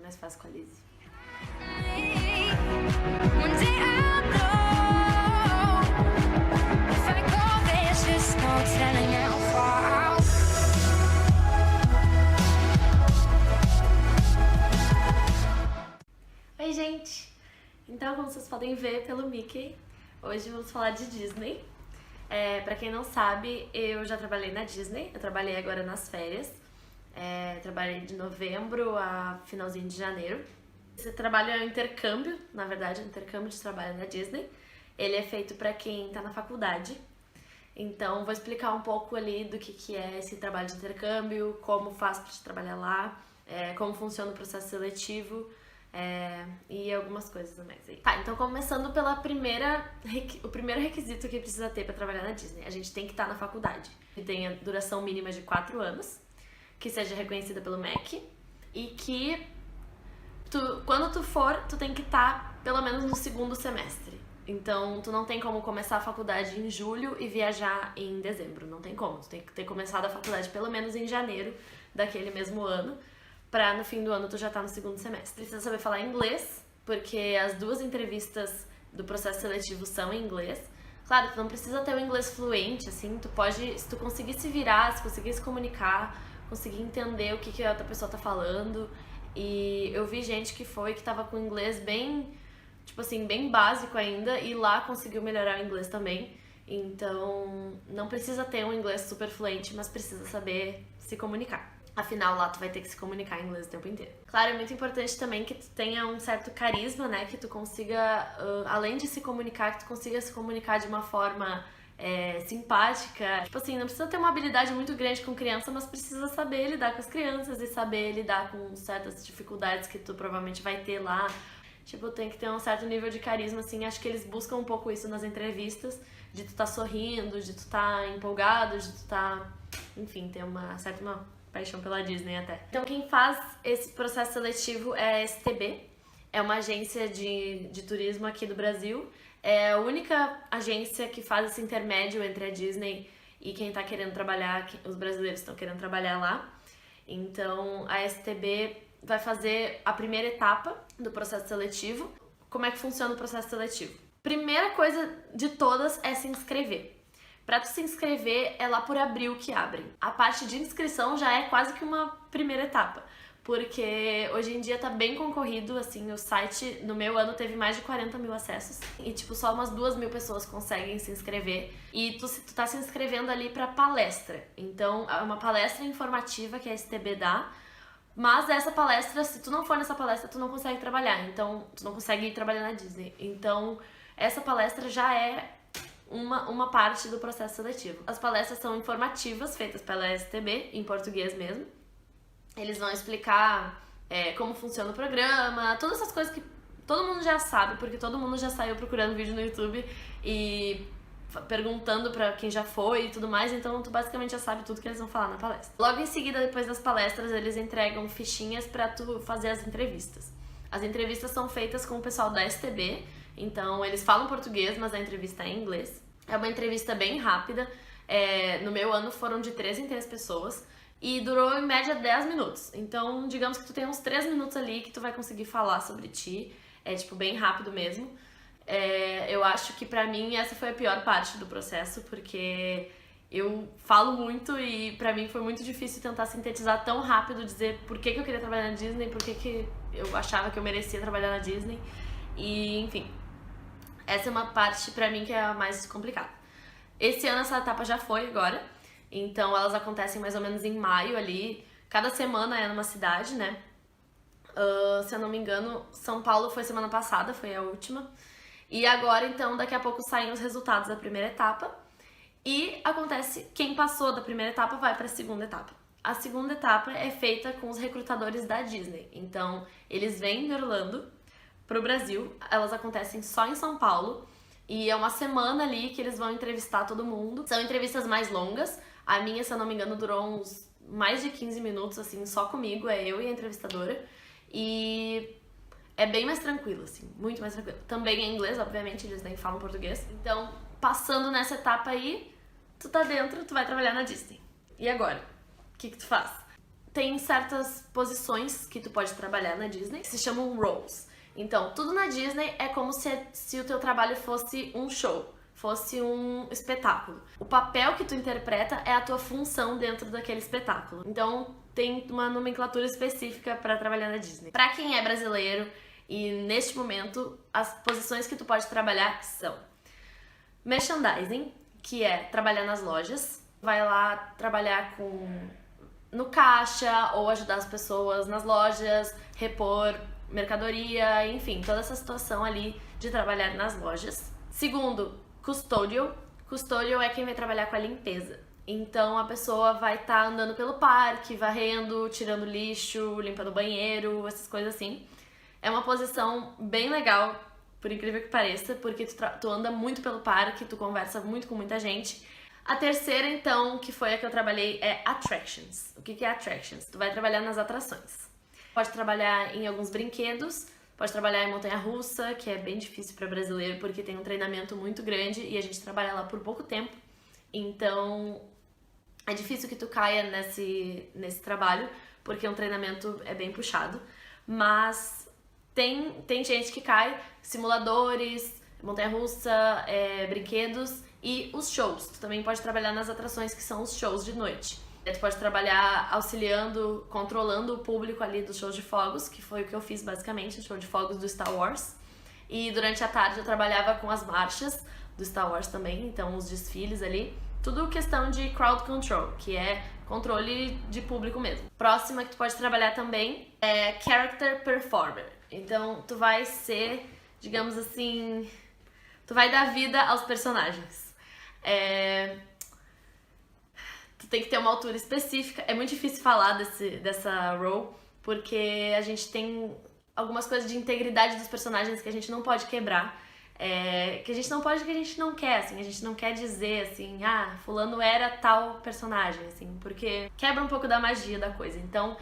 mais fácil com a Lizzie. Oi, gente! Então, como vocês podem ver pelo Mickey, hoje vamos falar de Disney. Pra quem não sabe, eu já trabalhei na Disney, eu trabalhei agora nas férias. Trabalhei de novembro a finalzinho de janeiro. Esse trabalho é um intercâmbio, na verdade, um intercâmbio de trabalho na Disney. Ele é feito pra quem tá na faculdade. Então, vou explicar um pouco ali do que é esse trabalho de intercâmbio, como faz pra trabalhar lá, como funciona o processo seletivo. E algumas coisas a mais aí. Tá, então começando pela o primeiro requisito que precisa ter pra trabalhar na Disney. A gente tem que estar na faculdade, que tenha duração mínima de 4 anos, que seja reconhecida pelo MEC, e que quando tu for, tu tem que estar pelo menos no segundo semestre. Então, tu não tem como começar a faculdade em julho e viajar em dezembro, não tem como. Tu tem que ter começado a faculdade pelo menos em janeiro daquele mesmo ano, pra no fim do ano tu já tá no segundo semestre. Precisa saber falar inglês, porque as 2 entrevistas do processo seletivo são em inglês. Claro, tu não precisa ter o inglês fluente, assim, tu pode, se tu conseguir se virar, se conseguir se comunicar, conseguir entender o que a outra pessoa tá falando. E eu vi gente que tava com inglês bem, tipo assim, bem básico ainda, e lá conseguiu melhorar o inglês também. Então, não precisa ter um inglês super fluente, mas precisa saber se comunicar. Afinal, lá tu vai ter que se comunicar em inglês o tempo inteiro. Claro, é muito importante também que tu tenha um certo carisma, né? Que tu consiga, além de se comunicar, que tu consiga se comunicar de uma forma simpática. Tipo assim, não precisa ter uma habilidade muito grande com criança, mas precisa saber lidar com as crianças e saber lidar com certas dificuldades que tu provavelmente vai ter lá. Tipo, tem que ter um certo nível de carisma, assim. Acho que eles buscam um pouco isso nas entrevistas, de tu tá sorrindo, de tu tá empolgado, de tu tá... Enfim, ter uma paixão pela Disney até. Então quem faz esse processo seletivo é a STB, é uma agência de turismo aqui do Brasil, é a única agência que faz esse intermédio entre a Disney e quem tá querendo trabalhar, os brasileiros estão querendo trabalhar lá. Então a STB vai fazer a primeira etapa do processo seletivo. Como é que funciona o processo seletivo? Primeira coisa de todas é se inscrever. Pra tu se inscrever, é lá por abril que abrem. A parte de inscrição já é quase que uma primeira etapa, porque hoje em dia tá bem concorrido, assim, o site no meu ano teve mais de 40 mil acessos e, tipo, só umas 2.000 pessoas conseguem se inscrever e tu tá se inscrevendo ali pra palestra. Então, é uma palestra informativa que a STB dá, mas essa palestra, se tu não for nessa palestra, tu não consegue trabalhar, então, tu não consegue ir trabalhar na Disney. Então, essa palestra já é uma parte do processo seletivo. As palestras são informativas, feitas pela STB, em português mesmo. Eles vão explicar como funciona o programa, todas essas coisas que todo mundo já sabe, porque todo mundo já saiu procurando vídeo no YouTube e perguntando pra quem já foi e tudo mais, então tu basicamente já sabe tudo que eles vão falar na palestra. Logo em seguida, depois das palestras, eles entregam fichinhas pra tu fazer as entrevistas. As entrevistas são feitas com o pessoal da STB, então eles falam português, mas a entrevista é em inglês. É uma entrevista bem rápida, no meu ano foram de 3 em 3 pessoas e durou em média 10 minutos. Então, digamos que tu tem uns 3 minutos ali que tu vai conseguir falar sobre ti, tipo bem rápido mesmo. Eu acho que pra mim essa foi a pior parte do processo, porque eu falo muito e pra mim foi muito difícil tentar sintetizar tão rápido, dizer por que eu queria trabalhar na Disney, por que eu achava que eu merecia trabalhar na Disney. E, enfim, essa é uma parte pra mim que é a mais complicada. Esse ano essa etapa já foi agora, então elas acontecem mais ou menos em maio ali. Cada semana é numa cidade, né? Se eu não me engano, São Paulo foi semana passada, foi a última. E agora, então, daqui a pouco saem os resultados da primeira etapa. E acontece, quem passou da primeira etapa vai pra segunda etapa. A segunda etapa é feita com os recrutadores da Disney. Então, eles vêm de Orlando pro Brasil, elas acontecem só em São Paulo e é uma semana ali que eles vão entrevistar todo mundo. São entrevistas mais longas, a minha, se eu não me engano, durou uns mais de 15 minutos, assim, só comigo, é eu e a entrevistadora, e é bem mais tranquilo, assim, muito mais tranquilo. Também em inglês, obviamente, eles nem falam português. Então, passando nessa etapa aí, tu tá dentro, tu vai trabalhar na Disney. E agora? O que tu faz? tem certas posições que tu pode trabalhar na Disney, que se chamam roles. Então, tudo na Disney é como se o teu trabalho fosse um show, fosse um espetáculo. O papel que tu interpreta é a tua função dentro daquele espetáculo. Então, tem uma nomenclatura específica para trabalhar na Disney. Para quem é brasileiro e neste momento, as posições que tu pode trabalhar são merchandising, que é trabalhar nas lojas, vai lá trabalhar no caixa ou ajudar as pessoas nas lojas, repor mercadoria, enfim, toda essa situação ali de trabalhar nas lojas. Segundo, custodial. Custodial é quem vai trabalhar com a limpeza. Então a pessoa vai estar andando pelo parque, varrendo, tirando lixo, limpando o banheiro, essas coisas assim. É uma posição bem legal, por incrível que pareça, porque tu anda muito pelo parque, tu conversa muito com muita gente. A terceira, então, que foi a que eu trabalhei, é Attractions. O que é Attractions? Tu vai trabalhar nas atrações. Pode trabalhar em alguns brinquedos, pode trabalhar em montanha-russa, que é bem difícil para brasileiro porque tem um treinamento muito grande e a gente trabalha lá por pouco tempo. Então, é difícil que tu caia nesse trabalho, porque um treinamento é bem puxado. Mas tem gente que cai, simuladores, montanha-russa, brinquedos e os shows. Tu também pode trabalhar nas atrações, que são os shows de noite. Tu pode trabalhar auxiliando, controlando o público ali dos shows de fogos, que foi o que eu fiz basicamente, o show de fogos do Star Wars. E durante a tarde eu trabalhava com as marchas do Star Wars também, então os desfiles ali. Tudo questão de crowd control, que é controle de público mesmo. Próxima que tu pode trabalhar também é character performer. Então tu vai ser, digamos assim, tu vai dar vida aos personagens. Tu tem que ter uma altura específica. É muito difícil falar dessa role, porque a gente tem algumas coisas de integridade dos personagens que a gente não pode quebrar. Que a gente não pode, que a gente não quer, assim. A gente não quer dizer, assim, fulano era tal personagem, assim, porque quebra um pouco da magia da coisa. Então,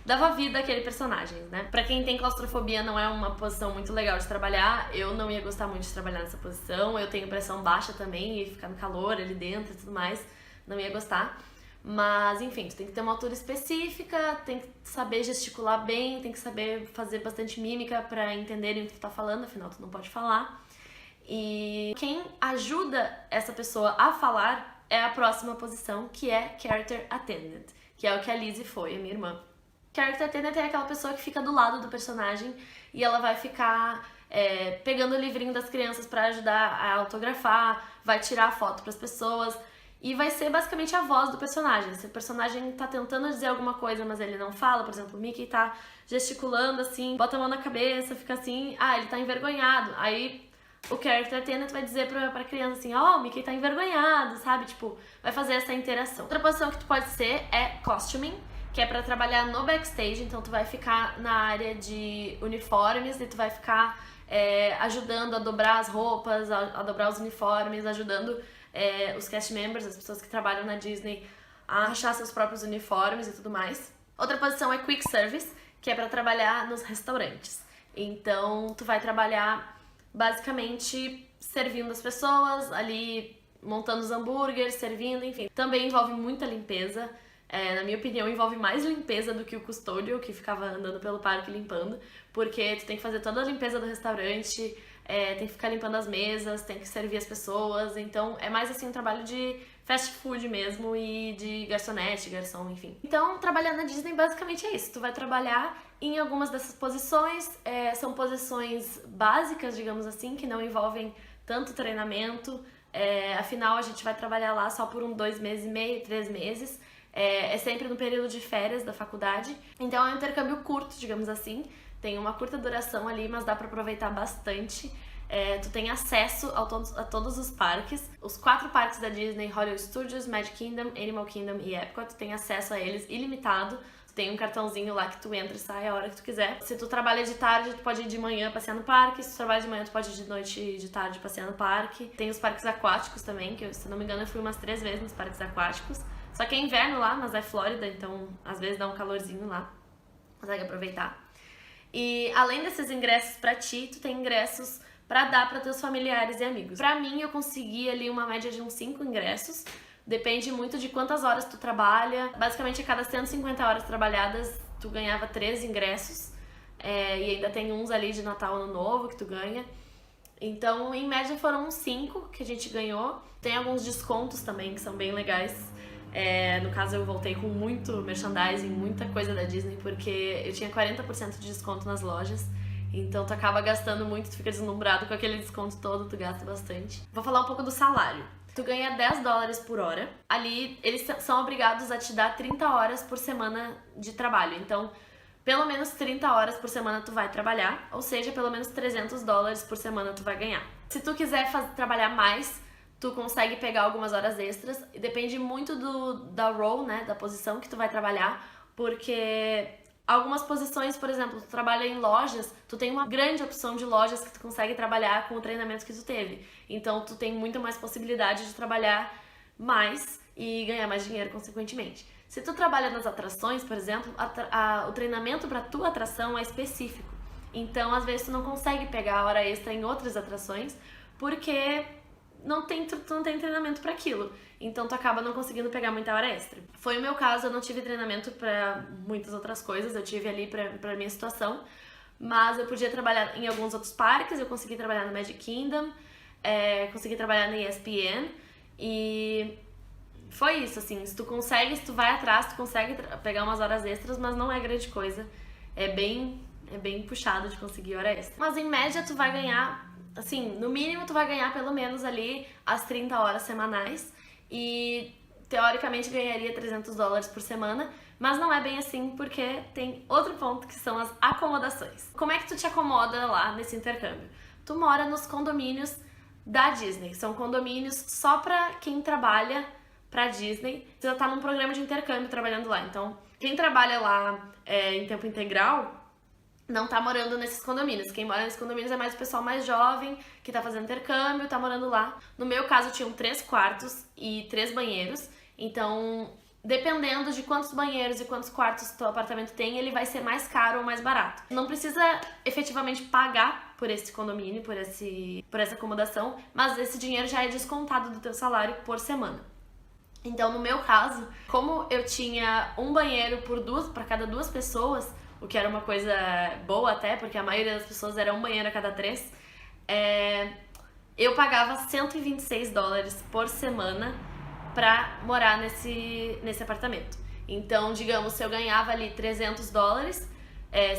dava vida àquele personagem, né? Pra quem tem claustrofobia, não é uma posição muito legal de trabalhar. Eu não ia gostar muito de trabalhar nessa posição. Eu tenho pressão baixa também, e ficar no calor ali dentro e tudo mais, não ia gostar. Mas, enfim, tu tem que ter uma altura específica, tem que saber gesticular bem, tem que saber fazer bastante mímica pra entenderem o que tu tá falando, afinal tu não pode falar. E quem ajuda essa pessoa a falar é a próxima posição, que é Character Attendant, que é o que a Lizzie foi, a minha irmã. Character Attendant é aquela pessoa que fica do lado do personagem e ela vai ficar pegando o livrinho das crianças pra ajudar a autografar, vai tirar a foto pras pessoas. E vai ser basicamente a voz do personagem. Se o personagem tá tentando dizer alguma coisa, mas ele não fala, por exemplo, o Mickey tá gesticulando assim, bota a mão na cabeça, fica assim, ele tá envergonhado. Aí o character attendant vai dizer pra criança assim, o Mickey tá envergonhado, sabe? Tipo, vai fazer essa interação. Outra posição que tu pode ser é costuming, que é pra trabalhar no backstage, então tu vai ficar na área de uniformes e tu vai ficar ajudando a dobrar as roupas, a dobrar os uniformes, ajudando os cast members, as pessoas que trabalham na Disney, a achar seus próprios uniformes e tudo mais. Outra posição é quick service, que é pra trabalhar nos restaurantes. Então, tu vai trabalhar basicamente servindo as pessoas, ali montando os hambúrgueres, servindo, enfim. Também envolve muita limpeza. Na minha opinião, envolve mais limpeza do que o custodial, que ficava andando pelo parque limpando, porque tu tem que fazer toda a limpeza do restaurante, tem que ficar limpando as mesas, tem que servir as pessoas, então é mais assim um trabalho de fast food mesmo e de garçonete, garçom, enfim. Então, trabalhar na Disney basicamente é isso, tu vai trabalhar em algumas dessas posições, são posições básicas, digamos assim, que não envolvem tanto treinamento, afinal a gente vai trabalhar lá só por 2 meses e meio, 3 meses, é sempre no período de férias da faculdade, então é um intercâmbio curto, digamos assim, tem uma curta duração ali, mas dá pra aproveitar bastante. Tu tem acesso a todos os parques. Os 4 parques da Disney, Hollywood Studios, Magic Kingdom, Animal Kingdom e Epcot, tu tem acesso a eles ilimitado. Tu tem um cartãozinho lá que tu entra e sai a hora que tu quiser. Se tu trabalha de tarde, tu pode ir de manhã passear no parque. Se tu trabalha de manhã, tu pode ir de noite e de tarde passear no parque. Tem os parques aquáticos também, que se não me engano eu fui umas 3 vezes nos parques aquáticos. Só que é inverno lá, mas é Flórida, então às vezes dá um calorzinho lá. Consegue aproveitar. E além desses ingressos pra ti, tu tem ingressos pra dar pra teus familiares e amigos. Pra mim, eu consegui ali uma média de uns 5 ingressos, Depende muito de quantas horas tu trabalha. Basicamente, a cada 150 horas trabalhadas, tu ganhava 3 ingressos. E ainda tem uns ali de Natal, Ano Novo que tu ganha. Então, em média, foram uns 5 que a gente ganhou. Tem alguns descontos também que são bem legais. No caso, eu voltei com muito merchandising, muita coisa da Disney, porque eu tinha 40% de desconto nas lojas. Então, tu acaba gastando muito, tu fica deslumbrado com aquele desconto todo, tu gasta bastante. Vou falar um pouco do salário. Tu ganha 10 dólares por hora. Ali, eles são obrigados a te dar 30 horas por semana de trabalho. Então, pelo menos 30 horas por semana tu vai trabalhar, ou seja, pelo menos 300 dólares por semana tu vai ganhar. Se tu quiser trabalhar mais, tu consegue pegar algumas horas extras, e depende muito da role, né, da posição que tu vai trabalhar, porque algumas posições, por exemplo, tu trabalha em lojas, tu tem uma grande opção de lojas que tu consegue trabalhar com o treinamento que tu teve. Então, tu tem muito mais possibilidade de trabalhar mais e ganhar mais dinheiro, consequentemente. Se tu trabalha nas atrações, por exemplo, o treinamento para tua atração é específico. Então, às vezes, tu não consegue pegar a hora extra em outras atrações, porque tu não tem treinamento para aquilo. Então, tu acaba não conseguindo pegar muita hora extra. Foi o meu caso, eu não tive treinamento para muitas outras coisas, eu tive ali pra minha situação, mas eu podia trabalhar em alguns outros parques, eu consegui trabalhar no Magic Kingdom, consegui trabalhar na ESPN, e foi isso, assim, se tu vai atrás, tu consegue pegar umas horas extras, mas não é grande coisa, é bem puxado de conseguir hora extra. Mas em média tu vai ganhar, assim, no mínimo tu vai ganhar pelo menos ali as 30 horas semanais, e teoricamente ganharia 300 dólares por semana, mas não é bem assim, porque tem outro ponto que são as acomodações. Como é que tu te acomoda lá nesse intercâmbio? Tu mora nos condomínios da Disney, são condomínios só pra quem trabalha pra Disney. Você já tá num programa de intercâmbio trabalhando lá, então quem trabalha lá em tempo integral não tá morando nesses condomínios. Quem mora nesses condomínios é mais o pessoal mais jovem, que tá fazendo intercâmbio, tá morando lá. No meu caso, tinham 3 quartos e 3 banheiros. Então, dependendo de quantos banheiros e quantos quartos teu apartamento tem, ele vai ser mais caro ou mais barato. Não precisa efetivamente pagar por esse condomínio, por essa acomodação, mas esse dinheiro já é descontado do teu salário por semana. Então, no meu caso, como eu tinha um banheiro para cada 2 pessoas, o que era uma coisa boa até, porque a maioria das pessoas era um banheiro a cada 3, eu pagava 126 dólares por semana pra morar nesse apartamento. Então, digamos, se eu ganhava ali 300 dólares,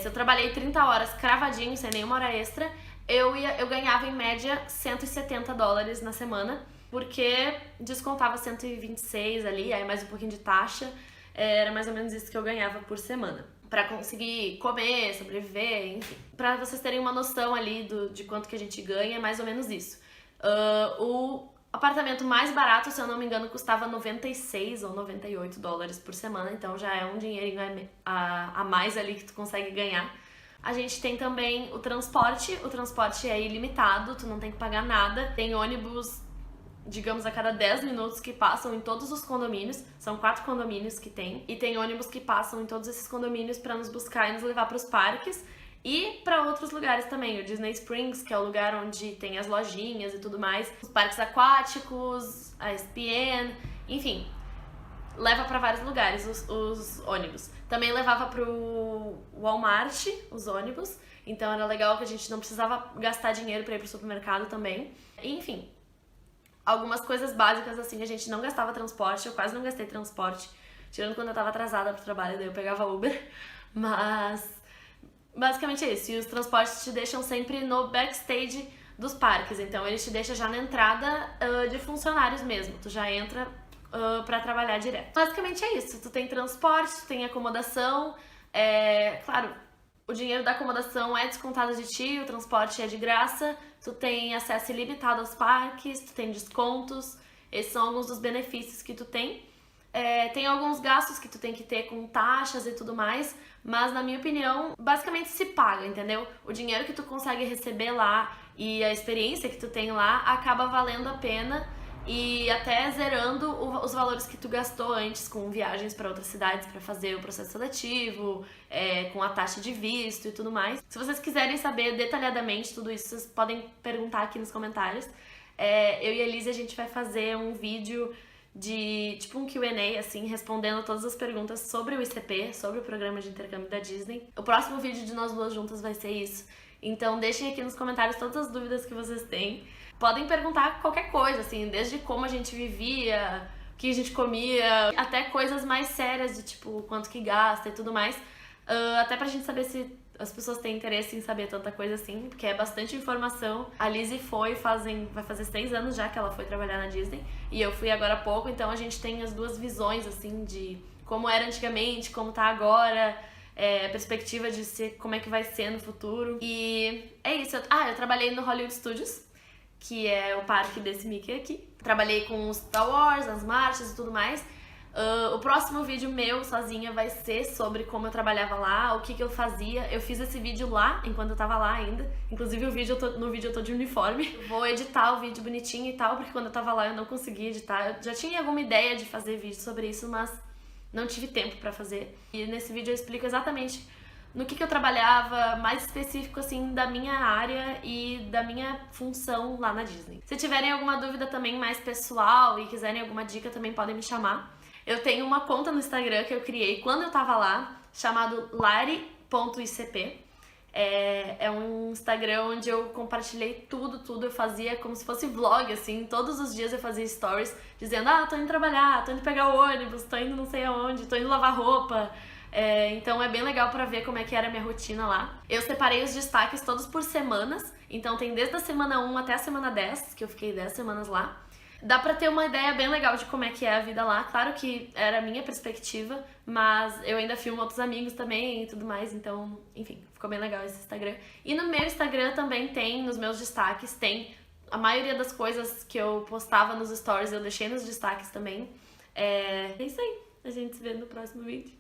se eu trabalhei 30 horas cravadinho, sem nenhuma hora extra, eu ganhava em média 170 dólares na semana, porque descontava 126 ali, aí mais um pouquinho de taxa, era mais ou menos isso que eu ganhava por semana, pra conseguir comer, sobreviver, enfim. Pra vocês terem uma noção ali de quanto que a gente ganha, é mais ou menos isso. O apartamento mais barato, se eu não me engano, custava 96 ou 98 dólares por semana, então já é um dinheirinho a mais ali que tu consegue ganhar. A gente tem também o transporte é ilimitado, tu não tem que pagar nada. Tem ônibus, digamos, a cada 10 minutos que passam em todos os condomínios. São 4 condomínios que tem. E tem ônibus que passam em todos esses condomínios pra nos buscar e nos levar pros parques. E pra outros lugares também. O Disney Springs, que é o lugar onde tem as lojinhas e tudo mais. Os parques aquáticos, a ESPN, enfim. Leva pra vários lugares os ônibus. Também levava pro Walmart os ônibus. Então era legal que a gente não precisava gastar dinheiro pra ir pro supermercado também. E, enfim, algumas coisas básicas, assim, a gente não gastava transporte, eu quase não gastei transporte, tirando quando eu tava atrasada pro trabalho, daí eu pegava Uber, mas basicamente é isso. E os transportes te deixam sempre no backstage dos parques, então eles te deixam já na entrada de funcionários mesmo, tu já entra pra trabalhar direto. Basicamente é isso, tu tem transporte, tu tem acomodação, claro, o dinheiro da acomodação é descontado de ti, o transporte é de graça, tu tem acesso ilimitado aos parques, tu tem descontos, esses são alguns dos benefícios que tu tem. Tem alguns gastos que tu tem que ter com taxas e tudo mais, mas na minha opinião, basicamente se paga, entendeu? O dinheiro que tu consegue receber lá e a experiência que tu tem lá acaba valendo a pena e até zerando os valores que tu gastou antes com viagens para outras cidades para fazer o processo seletivo, com a taxa de visto e tudo mais. Se vocês quiserem saber detalhadamente tudo isso, vocês podem perguntar aqui nos comentários. Eu e a Elise, a gente vai fazer um vídeo de tipo um Q&A, assim, respondendo todas as perguntas sobre o ICP, sobre o programa de intercâmbio da Disney. O próximo vídeo de nós duas juntas vai ser isso. Então deixem aqui nos comentários todas as dúvidas que vocês têm. Podem perguntar qualquer coisa, assim, desde como a gente vivia, o que a gente comia, até coisas mais sérias de tipo quanto que gasta e tudo mais. Até pra gente saber se as pessoas têm interesse em saber tanta coisa assim, porque é bastante informação. A Lizzie vai fazer 6 anos já que ela foi trabalhar na Disney, e eu fui agora há pouco, então a gente tem as duas visões, assim, de como era antigamente, como tá agora, a perspectiva de como é que vai ser no futuro. E é isso. Eu trabalhei no Hollywood Studios, que é o parque desse Mickey aqui. Trabalhei com o Star Wars, as marchas e tudo mais. O próximo vídeo meu, sozinha, vai ser sobre como eu trabalhava lá, o que eu fazia. Eu fiz esse vídeo lá, enquanto eu tava lá ainda. Inclusive, no vídeo eu tô de uniforme. Vou editar o vídeo bonitinho e tal, porque quando eu tava lá eu não consegui editar. Eu já tinha alguma ideia de fazer vídeo sobre isso, mas não tive tempo pra fazer. E nesse vídeo eu explico exatamente no que eu trabalhava, mais específico, assim, da minha área e da minha função lá na Disney. Se tiverem alguma dúvida também mais pessoal e quiserem alguma dica, também podem me chamar. Eu tenho uma conta no Instagram que eu criei quando eu tava lá, chamado lari.icp. É um Instagram onde eu compartilhei tudo. Eu fazia como se fosse vlog, assim. Todos os dias eu fazia stories dizendo: tô indo trabalhar, tô indo pegar o ônibus, tô indo não sei aonde, tô indo lavar roupa. Então é bem legal pra ver como é que era a minha rotina lá. Eu separei os destaques todos por semanas, então tem desde a semana 1 até a semana 10, que eu fiquei 10 semanas lá. Dá pra ter uma ideia bem legal de como é que é a vida lá. Claro que era a minha perspectiva, mas eu ainda filmo outros amigos também e tudo mais, então, enfim, ficou bem legal esse Instagram. E no meu Instagram também tem, nos meus destaques, tem a maioria das coisas que eu postava nos stories, eu deixei nos destaques também. É isso aí. A gente se vê no próximo vídeo.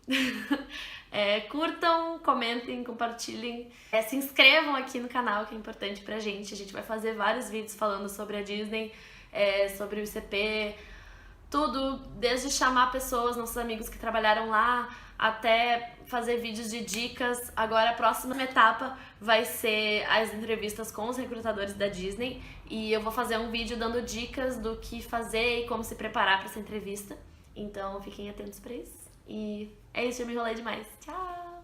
Curtam, comentem, compartilhem. Se inscrevam aqui no canal, que é importante pra gente. A gente vai fazer vários vídeos falando sobre a Disney, sobre o ICP, tudo, desde chamar pessoas, nossos amigos que trabalharam lá, até fazer vídeos de dicas. Agora a próxima etapa vai ser as entrevistas com os recrutadores da Disney, e eu vou fazer um vídeo dando dicas do que fazer e como se preparar para essa entrevista. Então fiquem atentos pra isso. E é isso, eu me enrolei demais. Tchau!